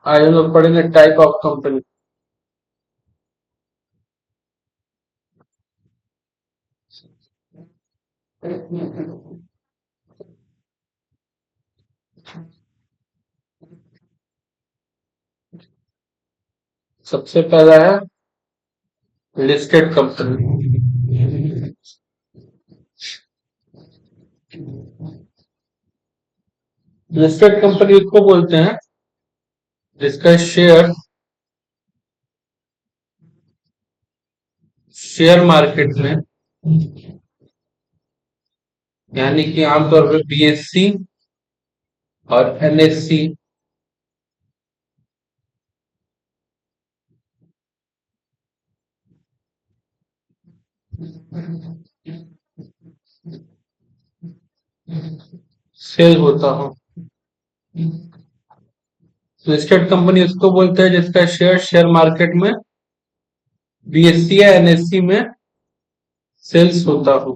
आज हम लोग पढ़ेंगे टाइप ऑफ कंपनी। सबसे पहला है लिस्टेड कंपनी। लिस्टेड कंपनी उसको बोलते हैं जिसका शेयर मार्केट में, यानी कि आमतौर पर बीएससी और एनएससी सेल होता हो। लिस्टेड कंपनी उसको बोलते हैं जिसका शेयर मार्केट में बीएससी या एनएससी में सेल्स होता हो।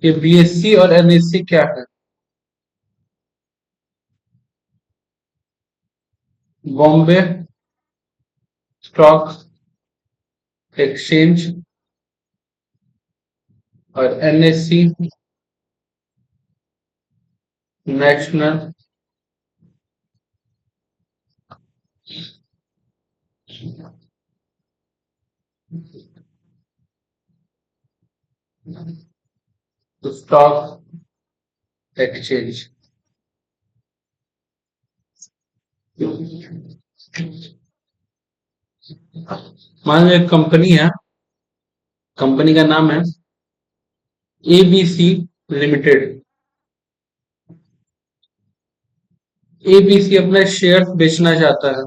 ये बीएससी और एनएससी क्या है? बॉम्बे स्टॉक एक्सचेंज और एनएससी नेशनल स्टॉक एक्सचेंज। मान लो एक कंपनी है, कंपनी का नाम है एबीसी लिमिटेड। एबीसी अपना शेयर बेचना चाहता है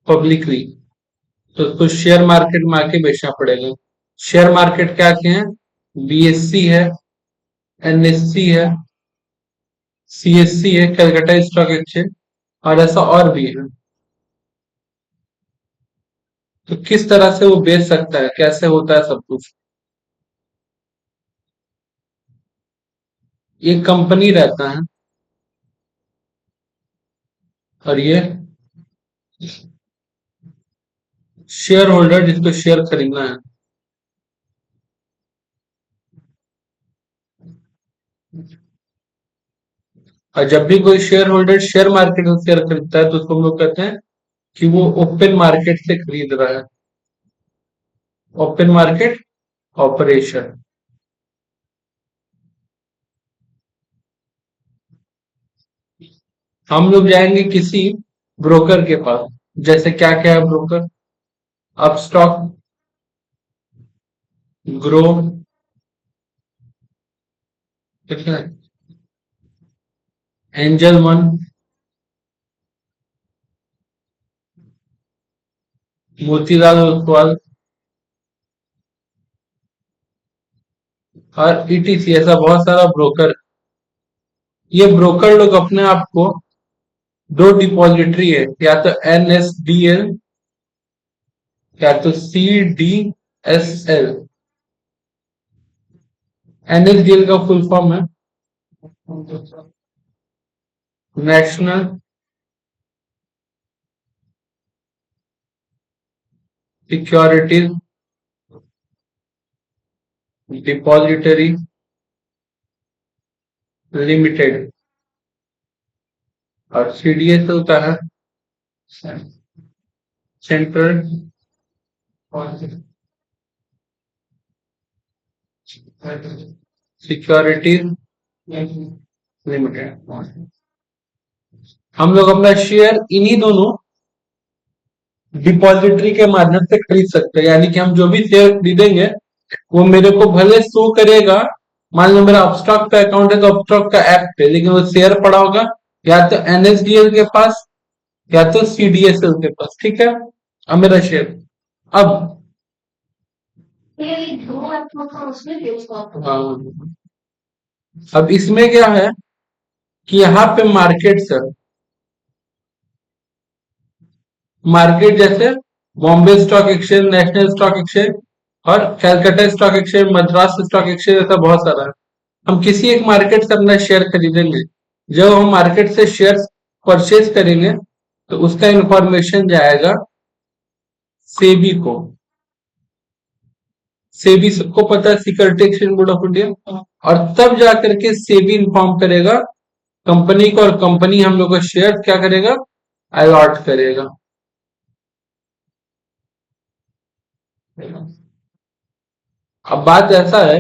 पब्लिकली, तो उसको शेयर मार्केट में आके बेचना पड़ेगा। शेयर मार्केट क्या क्या है? बीएससी है, एनएससी है, सीएससी है, कलकत्ता स्टॉक एक्सचेंज, और ऐसा और भी है। तो किस तरह से वो बेच सकता है, कैसे होता है सब कुछ? ये कंपनी रहता है और ये शेयर होल्डर जिसको शेयर खरीदना है। और जब भी कोई शेयर होल्डर शेयर मार्केट में शेयर खरीदता है तो उसको हम लोग कहते हैं कि वो ओपन मार्केट से खरीद रहा है। Open market operation. हम लोग जाएंगे किसी ब्रोकर के पास। जैसे क्या क्या है ब्रोकर? अपस्टॉक, ग्रो, ठीक है, एंजल वन, मोतीलाल ओसवाल और ईटीसी, ऐसा बहुत सारा ब्रोकर। ये ब्रोकर लोग अपने आप को दो डिपॉजिटरी है, या तो एनएसडीएल या तो सीडीएसएल। एनएसडीएल का फुल फॉर्म है नेशनल सिक्योरिटीज डिपॉजिटरी लिमिटेड। और सीडीएस होता है सेंट्रल सिक्योरिटीज लिमिटेड। हम लोग अपना शेयर इन्हीं दोनों डिपॉजिटरी के माध्यम से खरीद सकते हैं, यानी कि हम जो भी शेयर खरीदेंगे वो मेरे को भले शो करेगा। मान लो मेरा अपस्टॉक पे अकाउंट है तो अपस्टॉक का ऐप पे, लेकिन वो शेयर पड़ा होगा या तो एनएसडीएल के पास या तो सीडीएसएल के पास। ठीक है, अब मेरा शेयर। अब हाँ, अब इसमें क्या है कि यहाँ पे मार्केट है। मार्केट जैसे Bombay stock exchange, national stock exchange और Calcutta stock exchange, Madras stock exchange, ऐसा बहुत सारा है। हम किसी एक मार्केट से अपना शेयर खरीदेंगे, जब हम मार्केट से शेयर परचेज करेंगे तो उसका इंफॉर्मेशन जाएगा सेबी को। सेबी सबको पता है, security exchange board of India. और तब जाकर के सेबी इन्फॉर्म करेगा कंपनी को, और कंपनी हम लोग का शेयर क्या करेगा, अलॉट करेगा। अब बात ऐसा है,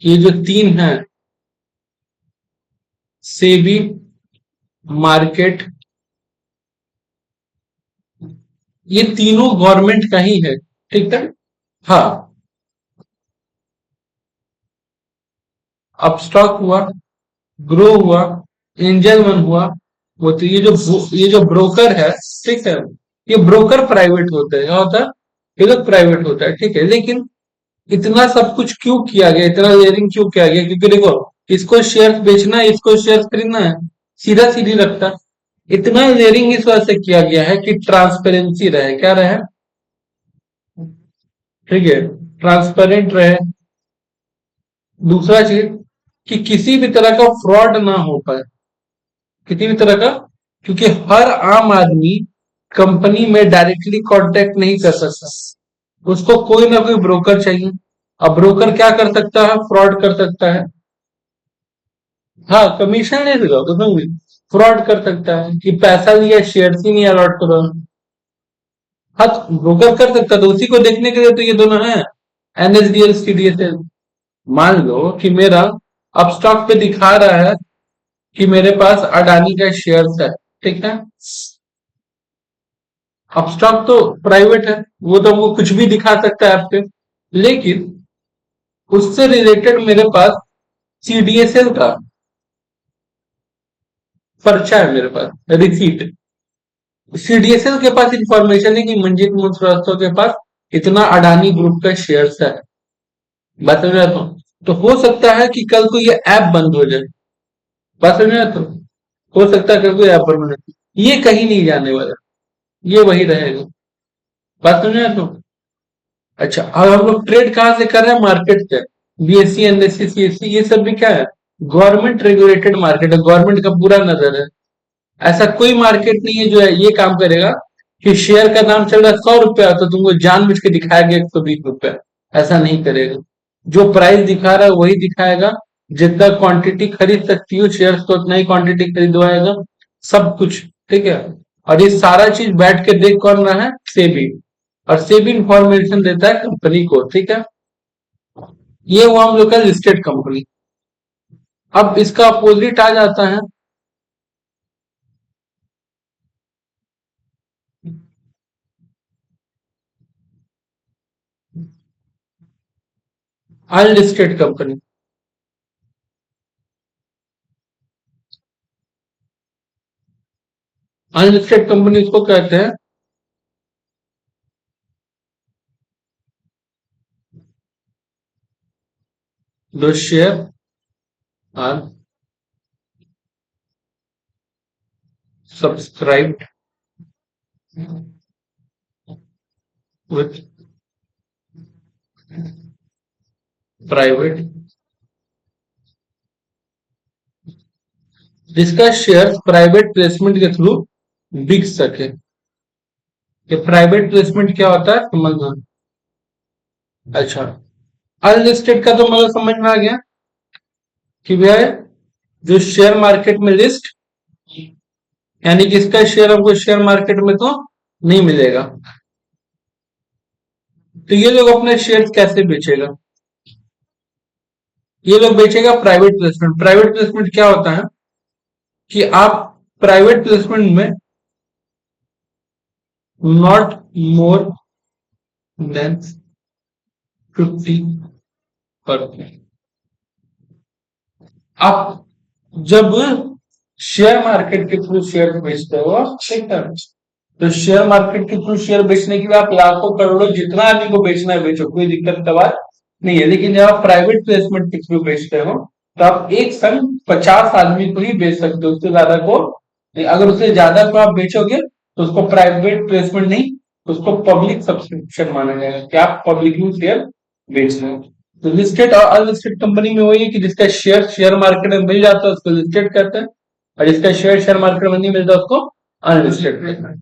ये जो तीन है, सेबी, मार्केट, ये तीनों गवर्नमेंट का ही है, ठीक है। हाँ, अपस्टॉक हुआ, ग्रो हुआ, एंजल वन हुआ, वो तो ये जो ब्रोकर है, ठीक है, ये ब्रोकर प्राइवेट होता है, क्या होता है, ये तो प्राइवेट होता है, ठीक है। लेकिन इतना सब कुछ क्यों किया गया, इतना लेयरिंग क्यों किया गया, क्योंकि देखो, इसको शेयर बेचना है, इसको शेयर खरीदना है, सीधा सीधी रखता है। इतना लेयरिंग इस वजह से किया गया है कि ट्रांसपेरेंसी रहे, क्या रहे, ठीक है, ट्रांसपेरेंट रहे। दूसरा चीज कि किसी भी तरह का फ्रॉड ना हो पाए, किसी भी तरह का, क्योंकि हर आम आदमी कंपनी में डायरेक्टली कांटेक्ट नहीं कर सकता, उसको कोई ना कोई ब्रोकर चाहिए। अब ब्रोकर क्या कर सकता है, फ्रॉड कर सकता है। हाँ, कमीशन नहीं देगा तो फ्रॉड कर सकता है कि पैसा लिया, शेयर ही नहीं अलॉट करो। हाँ, ब्रोकर कर सकता है, तो उसी को देखने के लिए तो ये दोनों है, एनएसडीएल, सीडीएसएल। मान लो कि मेरा अपस्टॉक पे दिखा रहा है कि मेरे पास अडानी का शेयर्स है, ठीक है। अपस्टॉक तो प्राइवेट है, वो तो हमको कुछ भी दिखा सकता है ऐप पे। लेकिन उससे रिलेटेड मेरे पास सीडीएसएल का पर्चा है, मेरे पास रिसीट। सीडीएसएल के पास इंफॉर्मेशन है कि मंजीत मोहन श्रीवास्तव के पास इतना अडानी ग्रुप का शेयर्स है। बात समझ रहे हो? तो हो सकता है कि कल को ये ऐप बंद हो जाए। बात समझ रहे हो? हो सकता है कल को ऐप बंद हो जाए, ये कहीं नहीं जाने वाला, ये वही रहेगा। बात समझ रहे हो? अच्छा, अब हम लोग ट्रेड कहाँ से कर रहे हैं, मार्केट से। बीएससी, एनएससी, सीएससी, ये सब भी क्या है, गवर्नमेंट रेगुलेटेड मार्केट है, गवर्नमेंट का पूरा नजर है। ऐसा कोई मार्केट नहीं है जो है ये काम करेगा कि शेयर का दाम चल रहा है 100 रुपया तो तुमको जानबूझ के दिखाएगा 120 रुपया। ऐसा नहीं करेगा, जो प्राइस दिखा रहा है वही दिखाएगा। जितना क्वांटिटी खरीद सकती हो शेयर तो उतना ही क्वांटिटी खरीदवाएगा, सब कुछ, ठीक है। और ये सारा चीज बैठ के देख कौन रहा है, सेबी। और सेबी इंफॉर्मेशन देता है कंपनी को, ठीक है। ये हुआ हम लोग का लिस्टेड कंपनी। अब इसका अपोजिट आ जाता है अनलिस्टेड कंपनी। अनलिस्टेड कंपनी उसको कहते हैं जो share are subscribed with private, जिसका शेयर प्राइवेट प्लेसमेंट के थ्रू बिक सके। ये प्राइवेट प्लेसमेंट क्या होता है समझना। अच्छा, अनलिस्टेड का तो मतलब समझ में आ गया कि भैया जो शेयर मार्केट में लिस्ट, यानी कि इसका शेयर हमको शेयर मार्केट में तो नहीं मिलेगा। तो ये लोग अपने शेयर कैसे बेचेगा, ये लोग बेचेगा प्राइवेट प्लेसमेंट। प्राइवेट प्लेसमेंट क्या होता है कि आप प्राइवेट प्लेसमेंट में नॉट मोर देन 50%, आप जब शेयर मार्केट के थ्रू शेयर बेचते हो, ठीक है, तो शेयर मार्केट के थ्रू शेयर बेचने के लिए आप लाखों करोड़ों जितना आदमी को बेचना है बेचो, कोई दिक्कत का बात नहीं है। लेकिन जब आप प्राइवेट प्लेसमेंट के थ्रू बेचते हो तो आप एक संग 50 आदमी को ही बेच सकते हो, उससे ज्यादा को नहीं। अगर उससे ज्यादा को आप बेचोगे तो उसको प्राइवेट प्लेसमेंट नहीं, उसको पब्लिक सब्सक्रिप्शन माना जाएगा कि आप पब्लिकली शेयर बेच रहे हो। तो लिस्टेड और अनलिस्टेड कंपनी में वही है कि जिसका शेयर शेयर मार्केट में मिल जाता है उसको लिस्टेड कहते हैं, और जिसका शेयर शेयर मार्केट में नहीं मिलता उसको अनलिस्टेड कहते हैं।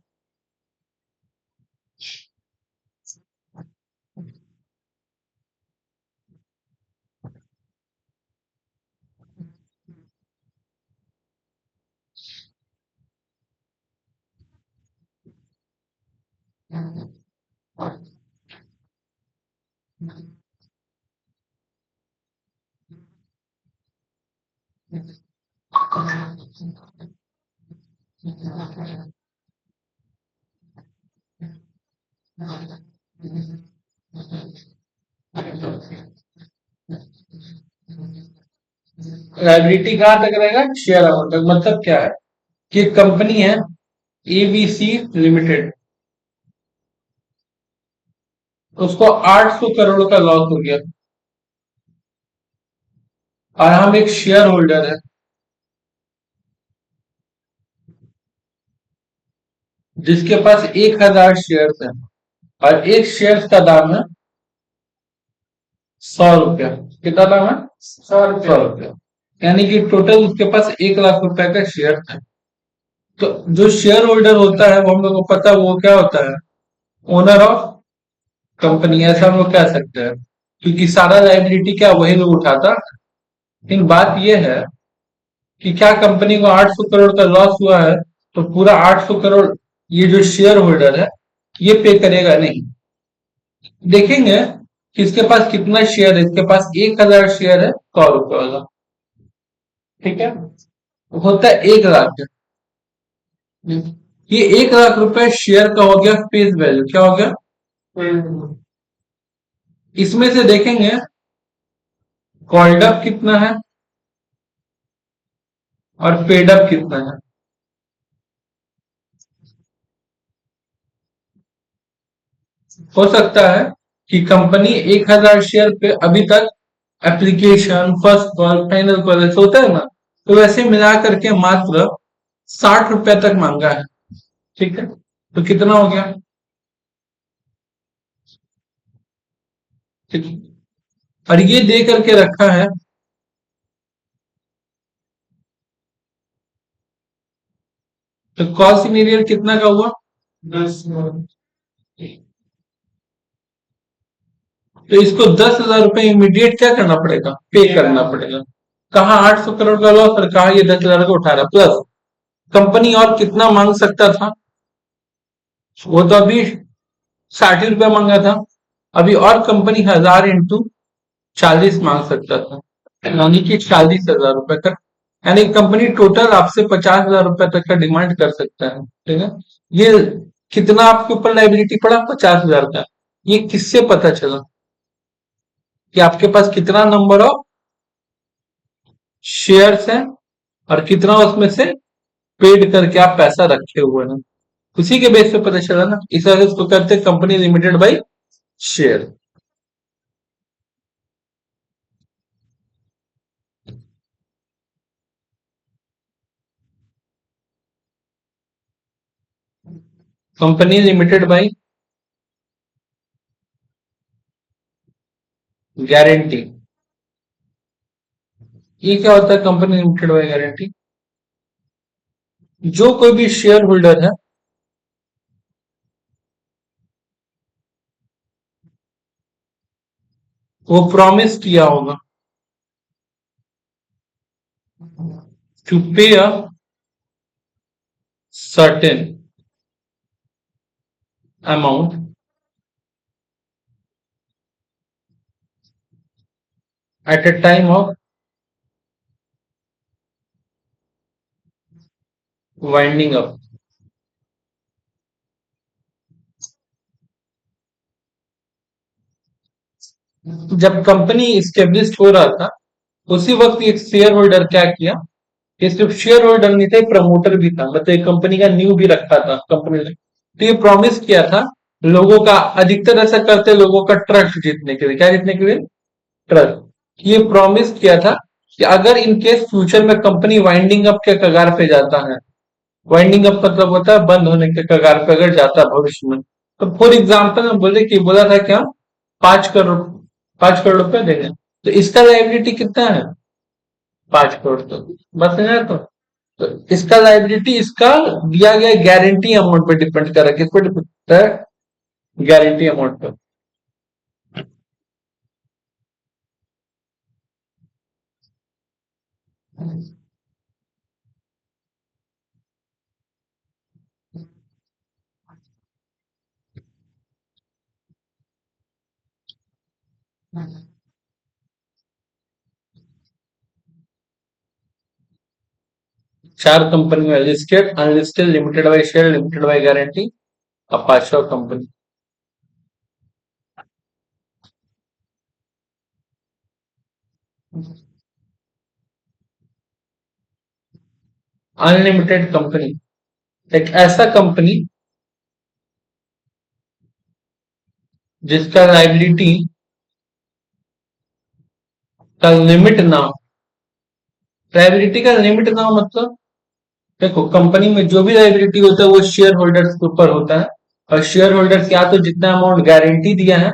लाइबिलिटी कहाँ तक रहेगा? शेयर अमाउंट तक। मतलब क्या है कि एक कंपनी है एबीसी लिमिटेड, उसको 800 करोड़ का लॉस हो गया, और हम एक शेयर होल्डर है जिसके पास 1000 शेयर है, और एक शेयर का दाम है 100 रुपया। कितना दाम है? 100 रुपया। यानी कि टोटल उसके पास 1 लाख रुपए का शेयर था। तो जो शेयर होल्डर होता है वो हम लोग को पता है वो क्या होता है? ओनर ऑफ कंपनी, ऐसा हम लोग कह सकते हैं, क्योंकि सारा लाइबिलिटी क्या वही लोग उठाता। लेकिन बात यह है कि क्या कंपनी को 800 करोड़ का लॉस हुआ है तो पूरा 800 करोड़ ये जो शेयर होल्डर है ये पे करेगा? नहीं। देखेंगे कि इसके पास कितना शेयर है। इसके पास 1000 शेयर है 100 रुपए वाला, ठीक है, होता है 1 लाख। ये 1 लाख रुपए शेयर का हो गया फेस वैल्यू। क्या हो गया? इसमें से देखेंगे कॉल्ड अप कितना है और पेड अप कितना है। हो सकता है कि कंपनी 1000 शेयर पे अभी तक application, first call, final call ऐसे होता है ना, तो वैसे मिला करके मात्र 60 रुपए तक मांगा है, ठीक है। तो कितना हो गया? ठीक। और ये दे करके रखा है, तो कॉस्ट इन एरियर कितना का हुआ? 10। तो इसको 10,000 रुपए इमीडिएट क्या करना पड़ेगा? पे करना पड़ेगा। कहा 800 करोड़ का लॉस और कहा ये 10,000 का उठा रहा, प्लस कंपनी और कितना मांग सकता था? वो तो अभी 60 रुपया मांगा था, अभी और कंपनी 1000 इंटू 40 मांग सकता था, यानी कि 40,000 रुपए तक। यानी कंपनी टोटल आपसे 50,000 रुपए तक का डिमांड कर सकता है, ठीक है। ये कितना आपके ऊपर लाइबिलिटी पड़ा? 50,000 का। ये किससे पता चला कि आपके पास कितना नंबर ऑफ शेयर्स है और कितना उसमें से पेड करके आप पैसा रखे हुए हैं? उसी के बेस पे पता चला ना। इस वजह से इसको कहते हैं company limited by share. Company limited by guarantee. ये क्या होता है कंपनी लिमिटेड बाई गारंटी? जो कोई भी शेयर होल्डर है वो प्रॉमिस किया होगा टू पे a certain amount at a time of winding up. जब कंपनी स्टेब्लिश हो रहा था उसी वक्त एक शेयर होल्डर क्या किया, ये सिर्फ शेयर होल्डर नहीं थे, प्रमोटर भी था, मतलब कंपनी का न्यू भी रखा था कंपनी ने। तो ये प्रॉमिस किया था लोगों का, अधिकतर ऐसा करते लोगों का ट्रस्ट जीतने के लिए। क्या जीतने के लिए? ट्रस्ट। ये प्रॉमिस किया था कि अगर इन केस फ्यूचर में कंपनी वाइंडिंग अप के कगार पे जाता है, वाइंडिंग अप मतलब होता है बंद होने के कगार पे अगर जाता है भविष्य में, तो फॉर एग्जाम्पल बोले कि बोला था क्या, 5 करोड़ 5 करोड़ रुपए देंगे, तो इसका लाइबिलिटी कितना है? 5 करोड़। तो बस है तो इसका लाइबिलिटी इसका दिया गया गारंटी अमाउंट पे डिपेंड कर रहा है। किस पे डिपेंड करता है? गारंटी अमाउंट पे। 4 कंपनी में listed, unlisted, limited by share, limited by guarantee, अब 5 कंपनी। अनलिमिटेड कंपनी एक ऐसा कंपनी जिसका लाइबिलिटी का लिमिट ना हो। लाइबिलिटी का लिमिट ना हो मतलब, देखो कंपनी में जो भी लाइबिलिटी होता है वो शेयर होल्डर्स के ऊपर होता है, और शेयर होल्डर्स या तो जितना अमाउंट गारंटी दिया है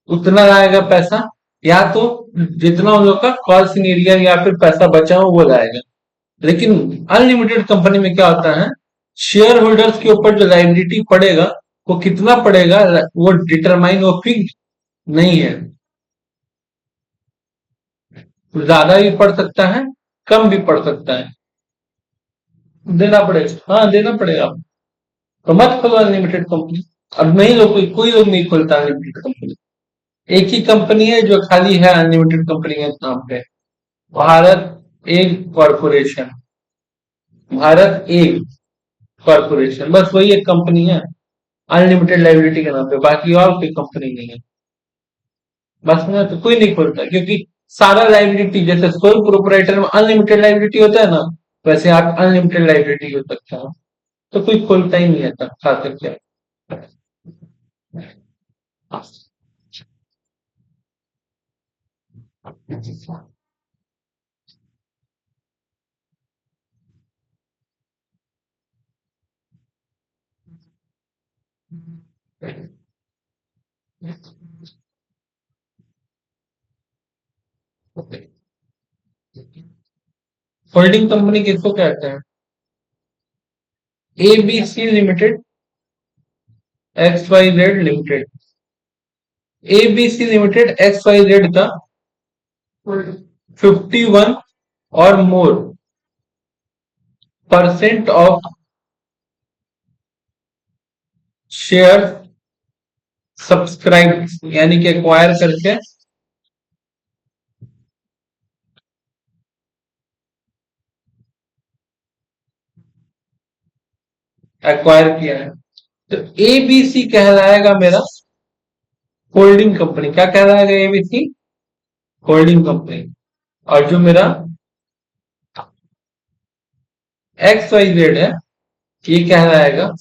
उतना लाएगा पैसा, या तो जितना उन लोग का कॉस्ट इन एरिया या फिर पैसा बचा हो वो लाएगा। लेकिन अनलिमिटेड कंपनी में क्या होता है, शेयर होल्डर्स के ऊपर जो लाइबिलिटी पड़ेगा वो कितना पड़ेगा वो डिटरमाइन, वो फिक्स नहीं है। ज्यादा भी पड़ सकता है, कम भी पड़ सकता है। देना पड़ेगा, हाँ देना पड़ेगा। तो मत खोलो अनलिमिटेड कंपनी। अब नहीं लोग, कोई लोग नहीं खोलता अनलिमिटेड कंपनी। एक ही कंपनी है जो खाली है अनलिमिटेड कंपनी के नाम पे, Bharat egg corporation. Bharat egg corporation, बस वही एक कंपनी है अनलिमिटेड लाइबिलिटी के नाम पे, बाकी और कोई कंपनी नहीं है। बस में तो कोई नहीं खोलता, क्योंकि सारा लाइबिलिटी जैसे सोल प्रोपराइटर में अनलिमिटेड लाइबिलिटी होता है ना, वैसे आप अनलिमिटेड लाइबिलिटी हो सकता है। तो कोई खोलता ही नहीं है तब, खा सकते हैं। होल्डिंग कंपनी किसको कहते हैं? ABC limited, X Y Z limited. ABC limited X Y Z का 51 और more percent of share subscribe, यानी कि एक्वायर करके, एक्वायर किया है। तो एबीसी कहलाएगा मेरा होल्डिंग कंपनी। क्या कहलाएगा? ABC holding company. और जो मेरा एक्स वाई जेड है ये कहलाएगा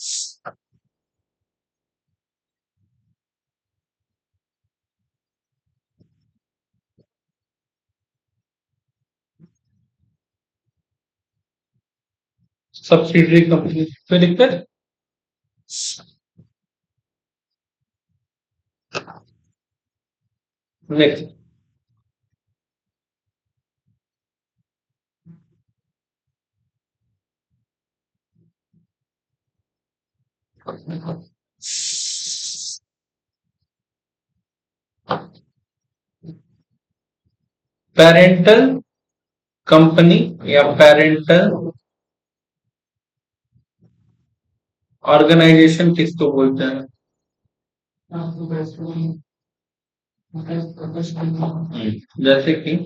सब्सिडरी कंपनी। तो दिक्कत, नेक्स्ट, पेरेंटल कंपनी या पेरेंटल ऑर्गेनाइजेशन किसको बोलते हैं? जैसे कि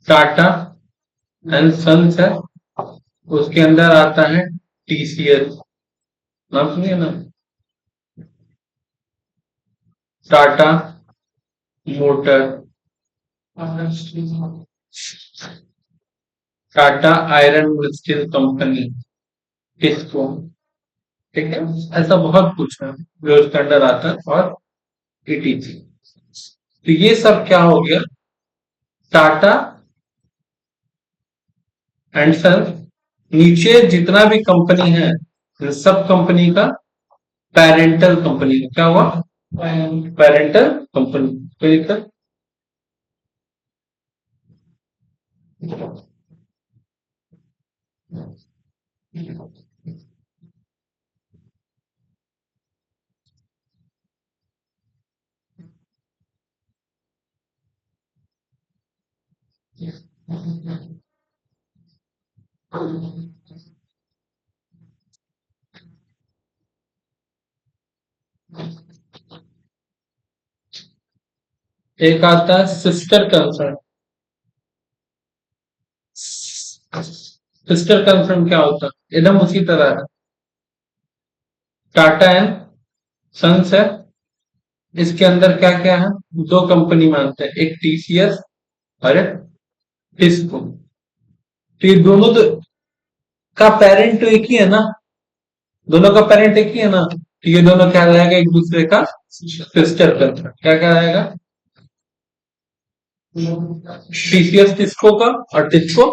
टाटा एंड सन्स है, उसके अंदर आता है टीसीएस। नाम सुनिए ना, Tata motor, Tata iron steel company, किसको? ठीक है, ऐसा बहुत कुछ है जो उसके अंदर आता है, और ईटीसी। तो ये सब क्या हो गया? टाटा एंड सन, नीचे जितना भी कंपनी है सब कंपनी का पेरेंटल कंपनी है। क्या हुआ? पेरेंटल कंपनी, कोई दिक्कत? एक आता है सिस्टर कंसर्न। सिस्टर कंसर्न क्या होता है? एकदम उसी तरह है। टाटा एंड सन्स है। इसके अंदर क्या क्या है? दो कंपनी मानते हैं, एक टीसीएस और एक टिस्को। तो ये दोनों का पेरेंट तो एक ही है ना, दोनों का पेरेंट एक ही है ना, तो ये दोनों क्या रहेगा एक दूसरे का सिस्टर कंसर्न। क्या क्या रहेगा? टीसीएस टिस्को का और टिस्को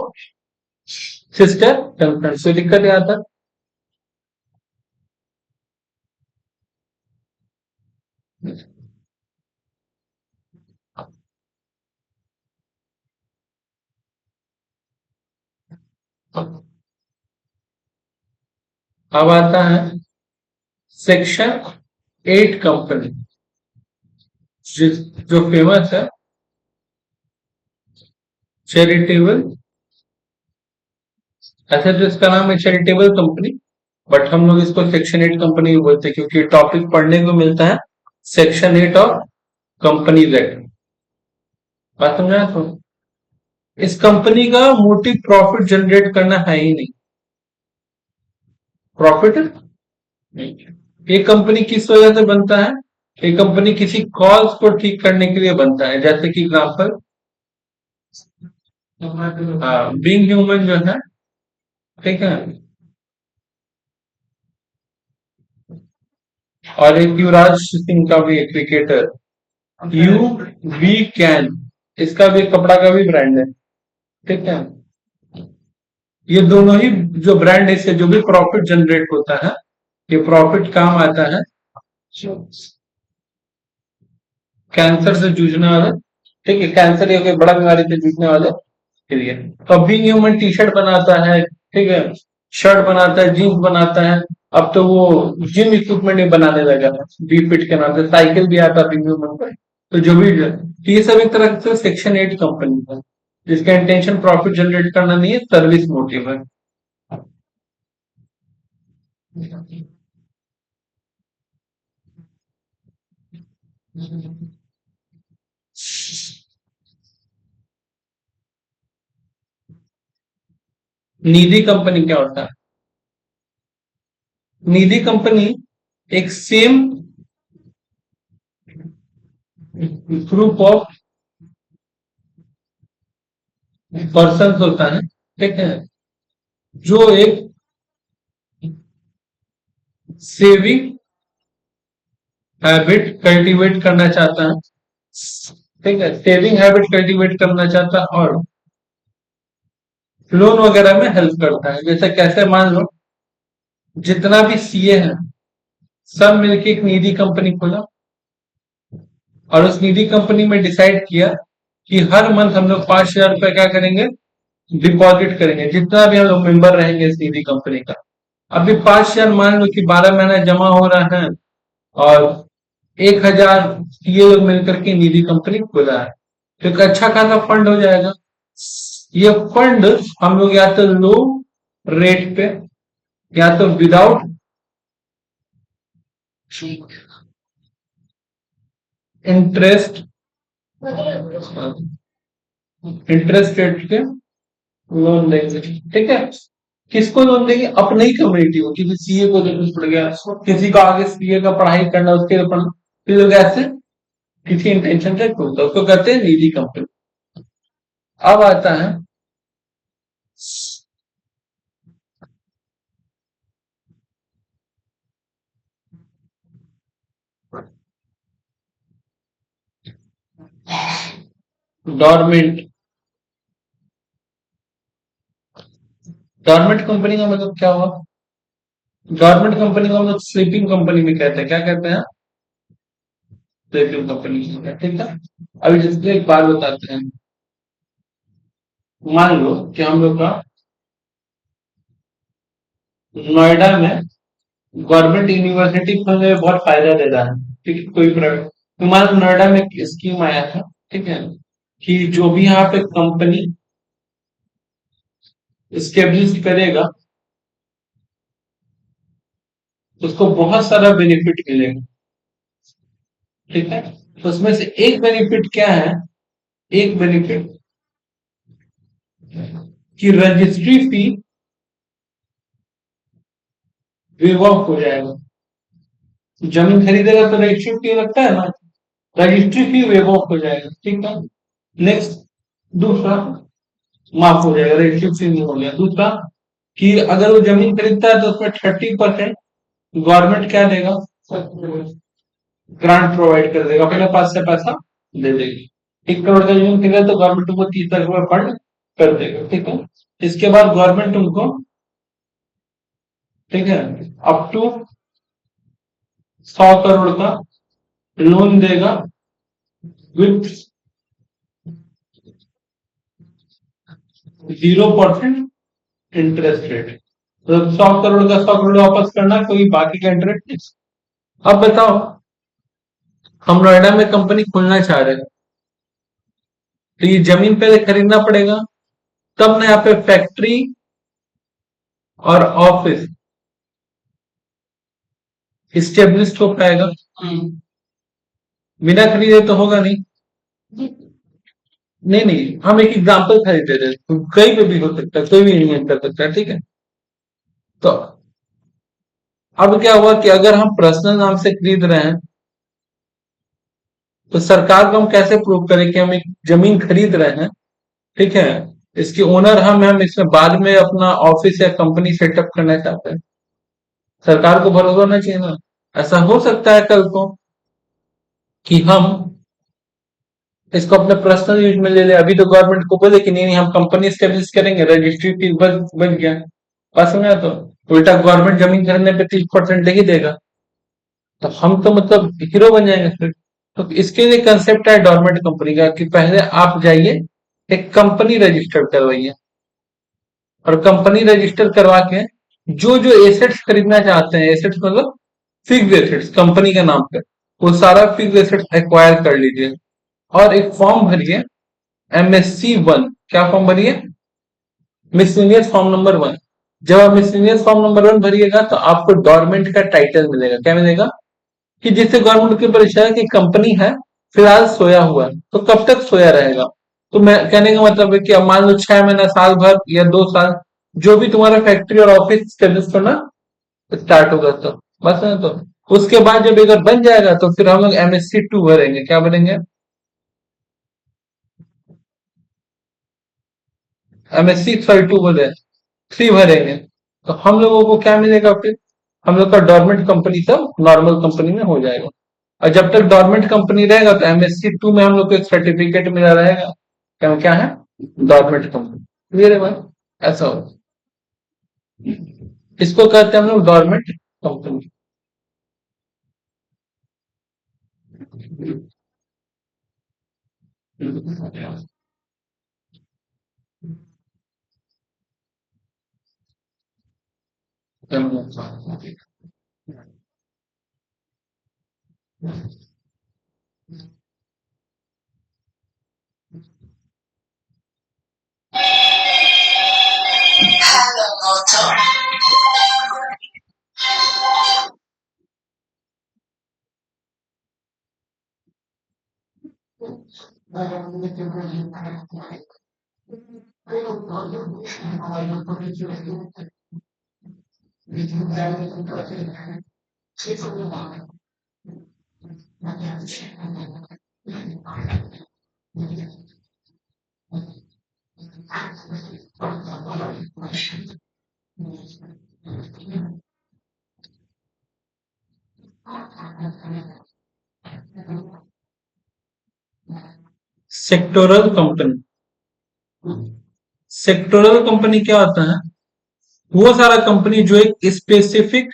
सिस्टर कंसर्न से दिक्कत यहाँ तक। अब आता है सेक्शन 8 कंपनी, जो फेमस है चैरिटेबल। ऐसे तो इसका नाम है चैरिटेबल कंपनी, बट हम लोग इसको सेक्शन 8 कंपनी बोलते हैं क्योंकि टॉपिक पढ़ने को मिलता है सेक्शन 8 ऑफ कंपनीज एक्ट। बात समझा? तो इस कंपनी का मोटिव प्रॉफिट जनरेट करना है ही नहीं। प्रॉफिट नहीं। ये कंपनी किस वजह से बनता है? ये कंपनी किसी कॉज को ठीक करने के लिए बनता है, जैसे कि एग्जाम्पल बीइंग ह्यूमन जो है, ठीक है, और एक युवराज सिंह का भी एक क्रिकेटर, यू वी कैन, इसका भी कपड़ा का भी ब्रांड है, ठीक है। ये दोनों ही जो ब्रांड है, इससे जो भी प्रॉफिट जनरेट होता है, ये प्रॉफिट काम आता है कैंसर से जूझने वाले, ठीक है, कैंसर या कोई बड़ा बीमारी से जूझने वाले के लिए। तो अब बीइंग ह्यूमन टी शर्ट बनाता है, ठीक है, शर्ट बनाता है, जीन्स बनाता है। अब तो वो जिम इक्विपमेंट भी बनाने लगा है, बी फिट के नाम से साइकिल भी आता है बीइंग ह्यूमन पर। तो जो भी तो ये सब एक तरह से सेक्शन 8 कंपनी है, जिसका इंटेंशन प्रॉफिट जनरेट करना नहीं है, सर्विस मोटिव है। निधि कंपनी क्या होता है? निधि कंपनी एक सेम ग्रुप ऑफ पर्सन होता है, ठीक है, जो एक सेविंग हैबिट कल्टीवेट करना चाहता है, ठीक है, सेविंग हैबिट कल्टीवेट करना चाहता है और लोन वगैरह में हेल्प करता है। जैसे कैसे, मान लो जितना भी सीए है, सब मिलके एक निधि कंपनी खोला और उस निधि कंपनी में डिसाइड किया कि हर मंथ हम लोग 5,000 रुपए क्या करेंगे, डिपॉजिट करेंगे, जितना भी हम लोग मेंबर रहेंगे इस निधि कंपनी का। अभी 5,000 मान लो कि 12 महीना जमा हो रहा है और 1,000 ये लोग मिलकर के निधि कंपनी खोला है, तो एक अच्छा खासा फंड हो जाएगा। ये फंड हम लोग या तो लो रेट पे या तो विदाउट इंटरेस्ट, इंटरेस्ट रेट के लोन देंगे, ठीक है। किसको लोन देंगे? अपने ही कम्युनिटी को, किसी सीए को जरूरत पड़ गया, किसी को आगे सीए का पढ़ाई करना, उसके लिए फिर लोग ऐसे किसी इंटेंशन से खोलता है, उसको कहते हैं निधि कंपनी। अब आता है डॉर्मेंट। डॉर्मेंट कंपनी का मतलब क्या हुआ? डॉर्मेंट कंपनी का मतलब स्लीपिंग कंपनी में कहते हैं, क्या कहते हैं? प्लेटिनम कंपनी है, ठीक है। अभी जिसमें एक बात बताते हैं, मान लो कि हम लोग का नोएडा में गवर्नमेंट यूनिवर्सिटी खोलने में बहुत फायदा दे रहा है, ठीक है, कोई प्राइवेट। तो मान लो नोएडा में एक स्कीम आया था, ठीक है, कि जो भी यहाँ पे कंपनी स्टेब्लिश करेगा उसको बहुत सारा बेनिफिट मिलेगा, ठीक है। तो उसमें से एक बेनिफिट क्या है, एक बेनिफिट कि रजिस्ट्री फी वेव ऑफ हो जाएगा। जमीन खरीदेगा तो रजिस्ट्री फी लगता है ना, रजिस्ट्री फी वेव ऑफ हो जाएगा, ठीक है। नेक्स्ट, दूसरा, माफ हो जाएगा, रजिस्ट्री फी नहीं हो गया। दूसरा कि अगर वो जमीन खरीदता है तो उसमें 30% गवर्नमेंट क्या देगा, ग्रांट प्रोवाइड कर देगा, अपने पास से पैसा दे देगी। 1 करोड़ का जमीन खरीदा तो गवर्नमेंट को 30 लाख रुपए फंड कर देगा, ठीक है। इसके बाद गवर्नमेंट उनको, ठीक है, अप टू 100 करोड़ का लोन देगा विथ 0% इंटरेस्ट रेट। तो 100 करोड़ का 100 करोड़ वापस करना, कोई बाकी का इंटरेस्ट नहीं। अब बताओ, हम नोएडा में कंपनी खोलना चाह रहे हैं, तो ये जमीन पहले खरीदना पड़ेगा, तब ना यहाँ पे फैक्ट्री और ऑफिस स्टेब्लिश हो पाएगा। बिना खरीदे तो होगा नहीं। नहीं नहीं, हम एक एग्जांपल खरीदते थे, तो कहीं पे भी हो सकता है, कोई भी इन्वेंट कर सकता है, ठीक है। तो अब क्या हुआ कि अगर हम पर्सनल नाम से खरीद रहे हैं, तो सरकार को हम कैसे प्रूव करें कि हम एक जमीन खरीद रहे हैं, ठीक है, इसके ओनर हम इसमें बाद में अपना ऑफिस या कंपनी सेटअप करना चाहते हैं। सरकार को भरोसा होना चाहिए ना। ऐसा हो सकता है कल को कि हम इसको अपने पर्सनल यूज में ले ले, अभी तो गवर्नमेंट को बोले कि नहीं नहीं हम कंपनी स्टेब्लिश करेंगे, रजिस्ट्री फीस बच गया, पास में तो उल्टा गवर्नमेंट जमीन खरीदने पे 30% ही देगा, तो हम तो मतलब हीरो बन जाएंगे फिर। तो इसके लिए कंसेप्ट है डोरमेंट कंपनी का कि पहले आप जाइए एक कंपनी रजिस्टर करवाइए, और कंपनी रजिस्टर करवा के जो जो एसेट्स खरीदना चाहते हैं, एसेट्स मतलब फिक्स एसेट्स कंपनी के नाम पे, वो सारा फिक्स एसेट्स एक्वायर कर लीजिए, और एक फॉर्म भरिए, MSC 1। क्या फॉर्म भरिए, मिसलिनियस फॉर्म नंबर 1। जब आप मिसलिनियस फॉर्म नंबर 1 भरिएगा तो आपको डोरमेंट का टाइटल मिलेगा। क्या मिलेगा, कि जिससे गवर्नमेंट की परीक्षा है कि कंपनी है फिलहाल सोया हुआ है, तो कब तक सोया रहेगा। तो मैं कहने का मतलब है कि अब मान लो 6 महीना, साल भर या 2 साल, जो भी तुम्हारा फैक्ट्री और ऑफिस स्टेब्लिश करना स्टार्ट होगा, तो बस है। तो उसके बाद जब अगर बन जाएगा तो फिर हम लोग MSC 2 भरेंगे। क्या भरेंगे, MSC 2 बोले, 3 भरेंगे। तो हम लोगों को क्या मिलेगा फिर, हम लोग का डोरमेंट कंपनी सब नॉर्मल कंपनी में हो जाएगा। और जब तक डोरमेंट कंपनी रहेगा तो MSC 2 में हम लोग को एक सर्टिफिकेट मिला रहेगा, क्या क्या है, डोरमेंट कंपनी। क्लियर है भाई, ऐसा हो, इसको कहते हैं हम लोग dormant company. Sectoral company, sectoral company क्या होता है, वो सारा कंपनी जो एक स्पेसिफिक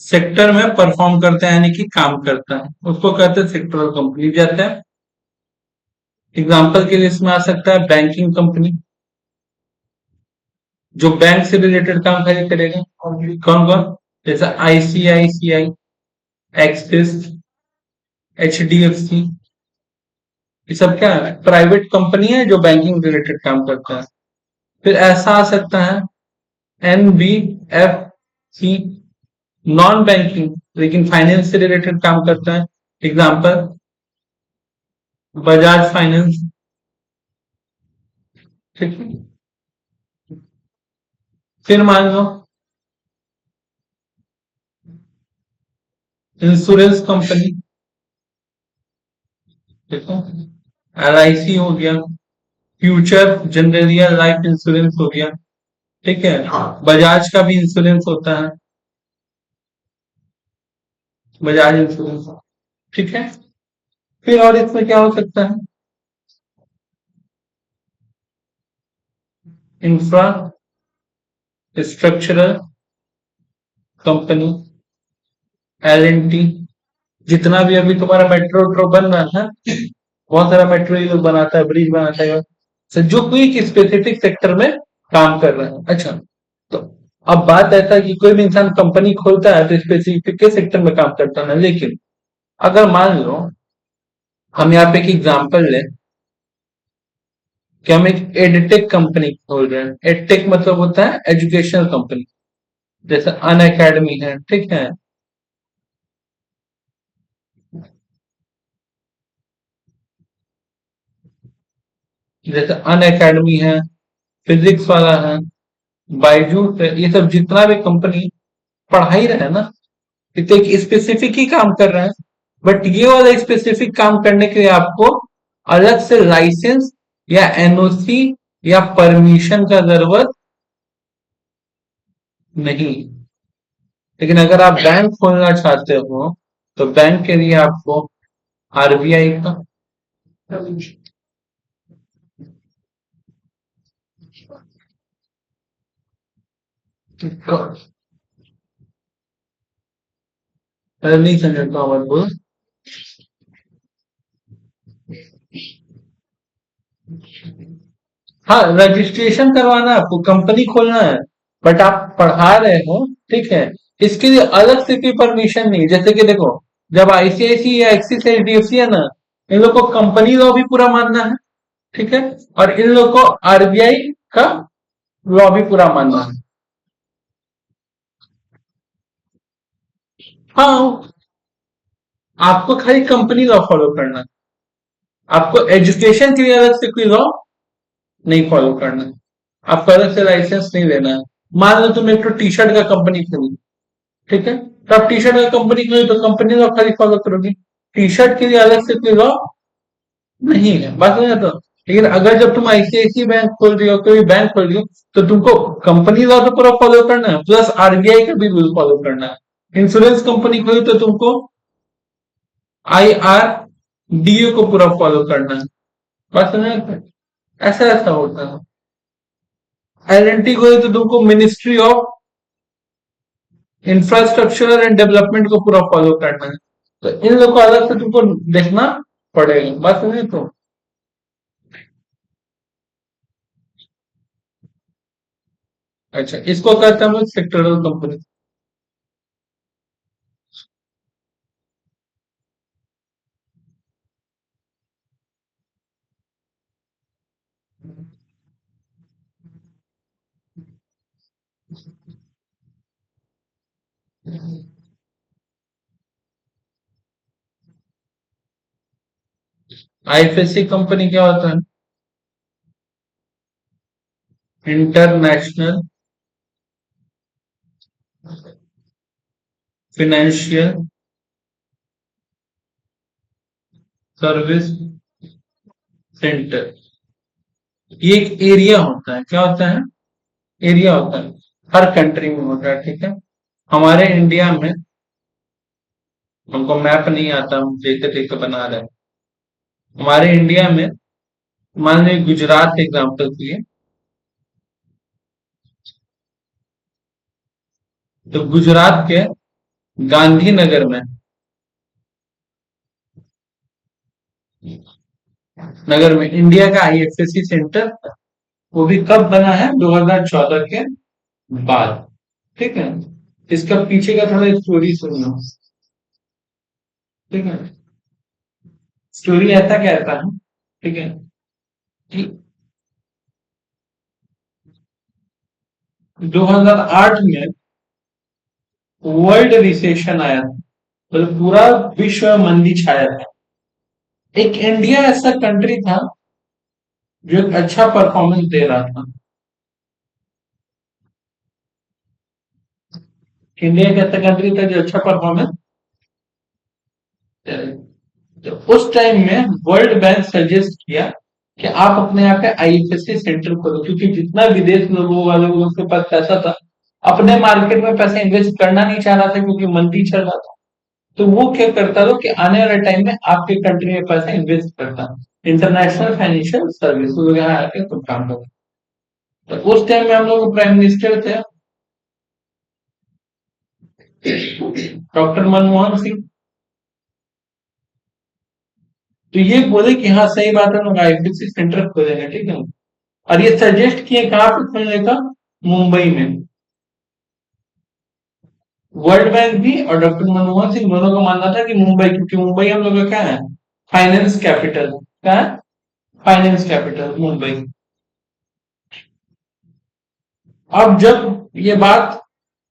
सेक्टर में परफॉर्म करता है यानी कि काम करता है, उसको कहते हैं सेक्टरल कंपनी जाते हैं। एग्जाम्पल के लिए इसमें आ सकता है बैंकिंग कंपनी, जो बैंक से रिलेटेड काम खाली करेगा। कौन कौन? जैसे आईसीआईसीआई, एक्सिस, एचडीएफसी, ये सब क्या है? प्राइवेट कंपनी है जो बैंकिंग रिलेटेड काम करता है। फिर ऐसा आ सकता है एनबीएफसी, नॉन बैंकिंग लेकिन फाइनेंस से रिलेटेड काम करता है। Example Bajaj finance. ठीक है। फिर मान लो इंश्योरेंस कंपनी, ठीक है, एलआईसी हो गया, फ्यूचर जनरल लाइफ इंश्योरेंस हो गया, ठीक है। बजाज का भी इंश्योरेंस होता है, बजाज इंश्योरेंस, ठीक है। फिर और इसमें क्या हो सकता है? इंफ्रा स्ट्रक्चरल कंपनी, एल&टी, जितना भी अभी तुम्हारा मेट्रो वेट्रो बन रहा है, बहुत सारा मेट्रो ये लोग बनाता है, ब्रिज बनाता है, जो कोई एक स्पेसिफिक सेक्टर में काम कर रहा है। अच्छा, तो अब बात ऐसा है कि कोई भी इंसान कंपनी खोलता है तो स्पेसिफिक के सेक्टर में काम करता है, लेकिन अगर मान लो हम यहाँ पे एक एग्जांपल लें कि हम एक एडटेक कंपनी खोल रहे हैं। एडटेक मतलब होता है एजुकेशनल कंपनी, जैसे अन अकेडमी है, ठीक है। जैसे अन अकेडमी है, फिजिक्स वाला है, बायजूस है, ये सब जितना भी कंपनी पढ़ा ही रहा है ना, ये तो एक स्पेसिफिक ही काम कर रहा है। बट ये वाला स्पेसिफिक काम करने के लिए आपको अलग से लाइसेंस या एनओसी या परमिशन का जरूरत नहीं। लेकिन अगर आप बैंक खोलना चाहते हो तो बैंक के लिए आपको आरबीआई का, नहीं समझता हूँ मैं, बोल। हाँ, रजिस्ट्रेशन करवाना है आपको, कंपनी खोलना है, बट आप पढ़ा रहे हो, ठीक है। इसके लिए अलग से कोई परमिशन नहीं। जैसे कि देखो, जब आईसीआईसी या एक्सिस एचडीएफसी है ना, इन लोग को कंपनी लॉ भी पूरा मानना है, ठीक है। और इन लोग को आरबीआई का लॉ भी पूरा मानना है। हाँ, आपको खाली कंपनी लॉ फॉलो करना है, आपको एजुकेशन के लिए अलग से कोई लॉ नहीं फॉलो करना है, आपको अलग से लाइसेंस नहीं लेना है। मान लो तुम एक तो टी शर्ट का कंपनी खोली, ठीक है, तो आप टी शर्ट का कंपनी खोली तो कंपनी लॉ खाली फॉलो करोगे, टी शर्ट के लिए अलग से कोई लॉ नहीं है, बात समझ तो। लेकिन अगर जब तुम आईसीआईसी बैंक खोल रही हो, कोई बैंक खोल रही हो, तो तुमको कंपनी लॉ तो पूरा फॉलो करना है, प्लस आरबीआई का भी रूल फॉलो करना है। इंश्योरेंस कंपनी खोली तो तुमको आईआरडीए को पूरा फॉलो करना है, बात समझ। ऐसा ऐसा होता है। एल&टी खोली तो तुमको ministry of infrastructure and development को पूरा फॉलो करना है। तो इन लोग को अलग से तुमको देखना पड़ेगा, बात समझे तो। अच्छा, इसको कहते हैं हम लोग सेक्टरल कंपनी। आईएफएससी कंपनी क्या होता है? International financial service centre. ये एक एरिया होता है, क्या होता है? एरिया होता है, हर कंट्री में होता है, ठीक है। हमारे इंडिया में, हमको मैप नहीं आता, हम देखते देखते बना रहे हैं। हमारे इंडिया में मान लीजिए गुजरात एग्जाम्पल के लिए, तो गुजरात के गांधीनगर में, नगर में इंडिया का आईएफएससी सेंटर, वो भी कब बना है? 2014 के बाद। ठीक है, इसका पीछे का थोड़ा स्टोरी सुनना। ठीक है, स्टोरी ऐसा कहता है, ठीक है, कि 2008 में वर्ल्ड रिसेशन आया था, मतलब पूरा विश्व में मंदी छाया था। एक इंडिया ऐसा कंट्री था जो एक अच्छा परफॉर्मेंस दे रहा था। इंडिया एक ऐसा कंट्री था जो अच्छा परफॉर्मेंस, तो उस टाइम में वर्ल्ड बैंक सजेस्ट किया कि आप अपने यहाँ पे आईएफएससी सेंटर खोलो, क्योंकि जितना विदेश लोगों वाले लोगों के पास पैसा था, अपने मार्केट में पैसा इन्वेस्ट करना नहीं चाह रहा था क्योंकि मंदी चल रहा था। तो वो क्या करता था कि आने वाले टाइम में आपके कंट्री में पैसा इन्वेस्ट करता, इंटरनेशनल फाइनेंशियल सर्विस वगैरह आके तुम काम करो। तो उस टाइम में हम लोग प्राइम मिनिस्टर थे डॉक्टर मनमोहन सिंह। तो ये बोले कि हाँ सही बात है, हम आईएफएससी सेंटर खोलेंगे, ठीक है। और ये सजेस्ट किए कहाँ पे खोलने का? मुंबई में। वर्ल्ड बैंक भी और डॉक्टर मनमोहन सिंह दोनों का मानना था कि मुंबई, क्योंकि मुंबई हम लोग का क्या है? Finance capital. क्या है? Finance capital Mumbai. अब जब ये बात,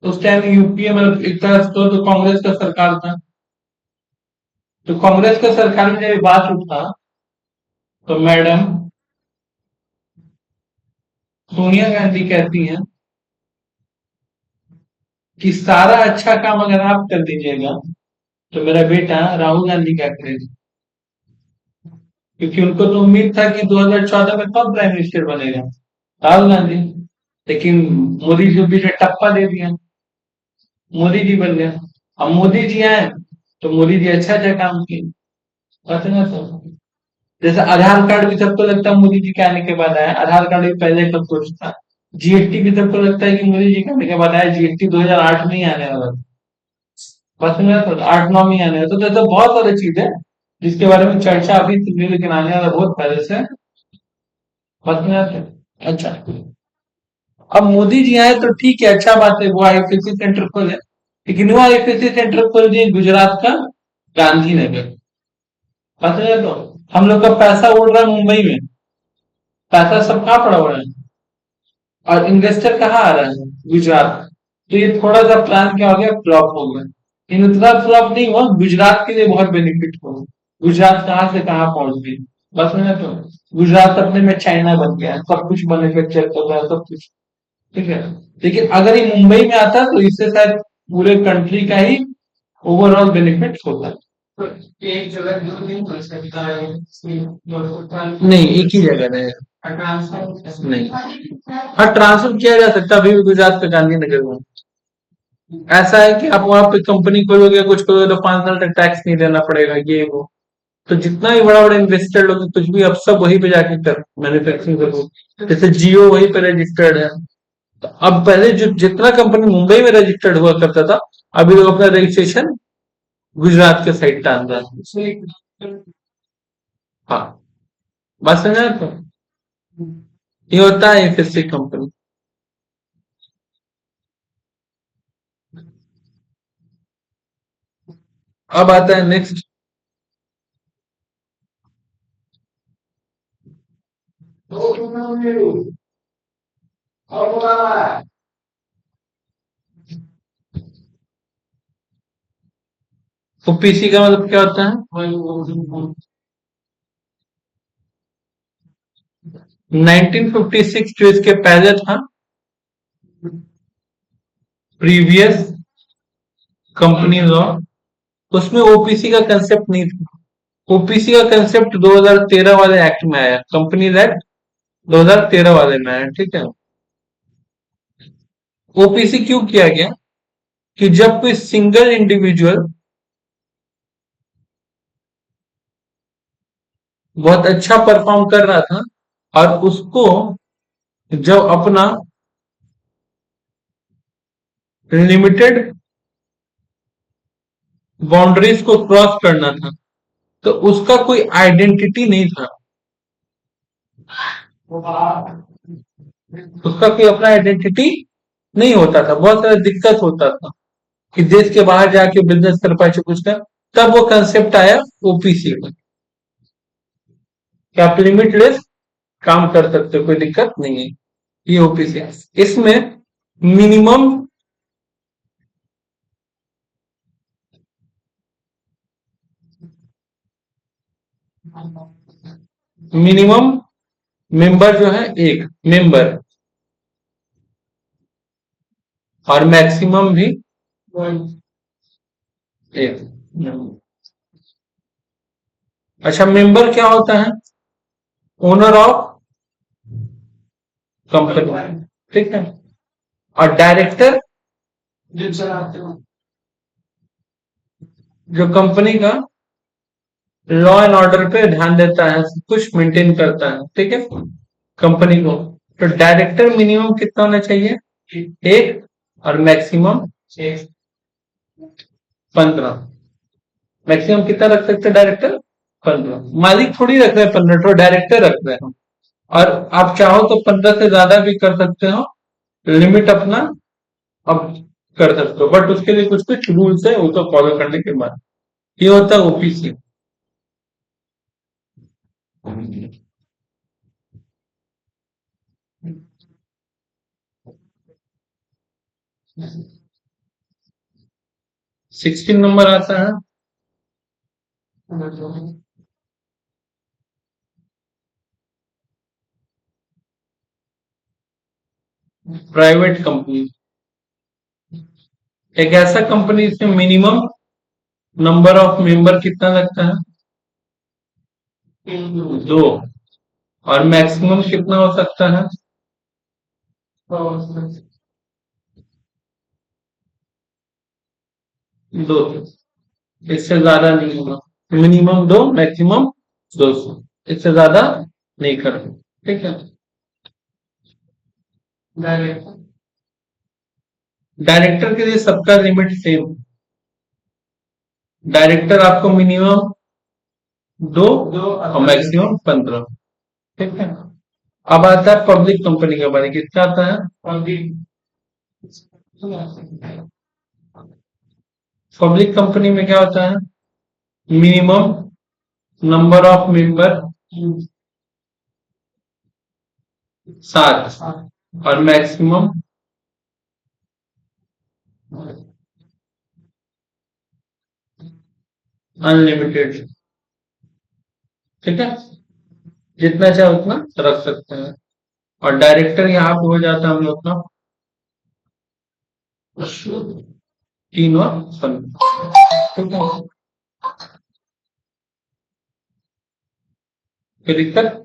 उस टाइम यूपीए मतलब एक तरह से तो कांग्रेस का सरकार था, तो कांग्रेस का सरकार में जब ये बात उठा, तो मैडम सोनिया गांधी कहती हैं कि सारा अच्छा काम अगर आप कर दीजिएगा तो मेरा बेटा राहुल गांधी क्या करेगा? क्योंकि उनको तो उम्मीद था कि 2014 में कौन प्राइम मिनिस्टर बनेगा? राहुल गांधी। लेकिन मोदी जी भी ने टप्पा दे दिया, मोदी जी बन गए। अब मोदी जी आए तो मोदी जी अच्छा अच्छा काम किए। पता ना, तो जैसे आधार कार्ड भी सबको लगता है मोदी जी के आने के बाद आया, आधार कार्ड भी पहले कब कुछ था। जीएसटी भी सबको लगता है कि मोदी जी के आने के बाद आया, जीएसटी 2008 में ही आने वाला था। बस में तो 8-9 में ही आने वाला था। तो ऐसा बहुत सारी चीजें जिसके बारे में चर्चा अभी थी, लेकिन आने वाला बहुत पहले से। बस में अच्छा, अब मोदी जी आए तो ठीक है, अच्छा बात है, वो आईएफएससी सेंटर खोले। लेकिन वो आईएफएससी सेंटर खोल दिए गुजरात का गांधीनगर। पता है, तो हम लोग का पैसा उड़ रहा है मुंबई में, पैसा सब कहाँ पड़ा हुआ है, और इन्वेस्टर कहाँ आ रहा है? गुजरात। तो ये थोड़ा सा प्लान क्या हो गया, फ्लॉप हो गया। इन उतना फ्लॉप नहीं हुआ, गुजरात के लिए बहुत बेनिफिट हुआ। गुजरात कहाँ से कहाँ पहुंच गई। बस में तो गुजरात अपने में चाइना बन गया, सब कुछ मैन्युफैक्चर कर रहा है, सब कुछ। ठीक है, लेकिन अगर ये मुंबई में आता तो इससे शायद पूरे कंट्री का ही ओवरऑल बेनिफिट होता है। तो एक जगह दो दिन हो सकता है, नहीं एक ही जगह रहेगा, ट्रांसफर नहीं। हाँ ट्रांसफर किया जा सकता है, अभी भी गुजरात के गांधीनगर में। ऐसा है कि आप वहां पे कंपनी खोलोगे, कुछ खोलोगे तो 5 साल तक टैक्स नहीं देना पड़ेगा, ये वो। तो जितना भी बड़ा बड़ा इन्वेस्टर लोग कुछ भी, अब सब वहीं पे जाके कर मैन्युफैक्चरिंग करो। जैसे जियो वहीं पे रजिस्टर्ड है। तो अब पहले जो जितना कंपनी मुंबई में रजिस्टर्ड हुआ करता था, अभी लोग अपना रजिस्ट्रेशन गुजरात के साइड डाल रहा है। हाँ, बात समझा तो, ये होता है एफएससी कंपनी। अब आता है नेक्स्ट। ओपीसी का मतलब क्या होता है? 1956 जो इसके पहले था, प्रीवियस कंपनी लॉ, उसमें ओपीसी का कंसेप्ट नहीं था। ओपीसी का कंसेप्ट 2013 वाले एक्ट में आया, कंपनीज एक्ट 2013 वाले में आया, ठीक है। ओपीसी क्यों किया गया? कि जब कोई सिंगल इंडिविजुअल बहुत अच्छा परफॉर्म कर रहा था, और उसको जब अपना लिमिटेड बाउंड्रीज को क्रॉस करना था, तो उसका कोई आइडेंटिटी नहीं था, उसका कोई अपना आइडेंटिटी नहीं होता था, बहुत सारा दिक्कत होता था कि देश के बाहर जाके बिजनेस कर पाए कुछ कर। तब वो कंसेप्ट आया ओपीसी का, कि आप लिमिटलेस काम कर सकते हो, कोई दिक्कत नहीं है। ये ओपीसी, इसमें मिनिमम मिनिमम मेंबर जो है एक मेंबर, और मैक्सिमम भी एक। अच्छा, मेंबर क्या होता है? ओनर ऑफ कंपनी, ठीक है। और डायरेक्टर जो कंपनी का लॉ एंड ऑर्डर पे ध्यान देता है, सब कुछ मेंटेन करता है, ठीक है, कंपनी को। तो डायरेक्टर मिनिमम कितना होना चाहिए? एक। और मैक्सिमम 15। मैक्सिमम कितना रख सकते हैं डायरेक्टर? 15। मालिक थोड़ी रख रहे हैं 15, तो डायरेक्टर रख रहे हैं। और आप चाहो तो 15 से ज्यादा भी कर सकते हो, लिमिट अपना अब कर सकते हो, बट उसके लिए कुछ कुछ रूल्स है, उसको फॉलो करने के बाद। ये होता है ओपीसी। 16 नंबर आता है प्राइवेट कंपनी। एक ऐसा कंपनी इसमें मिनिमम नंबर ऑफ मेंबर कितना लगता है? दो। और मैक्सिमम कितना हो सकता है? दो। इससे ज्यादा नहीं होगा। मिनिमम दो, मैक्सिमम 200, इससे ज्यादा नहीं करना, ठीक है। डायरेक्टर के लिए सबका लिमिट सेम। डायरेक्टर आपको मिनिमम दो और मैक्सिमम 15, ठीक है। अब आता है पब्लिक कंपनी के बारे में, किसका आता है? पब्लिक कंपनी में क्या होता है? मिनिमम नंबर ऑफ मेंबर 7, और मैक्सिमम अनलिमिटेड, ठीक है। जितना चाहे उतना रख सकते हैं। और डायरेक्टर यहाँ पे हो जाता है हम लोग का 3 और 15, ठीक है। कोई दिक्कत?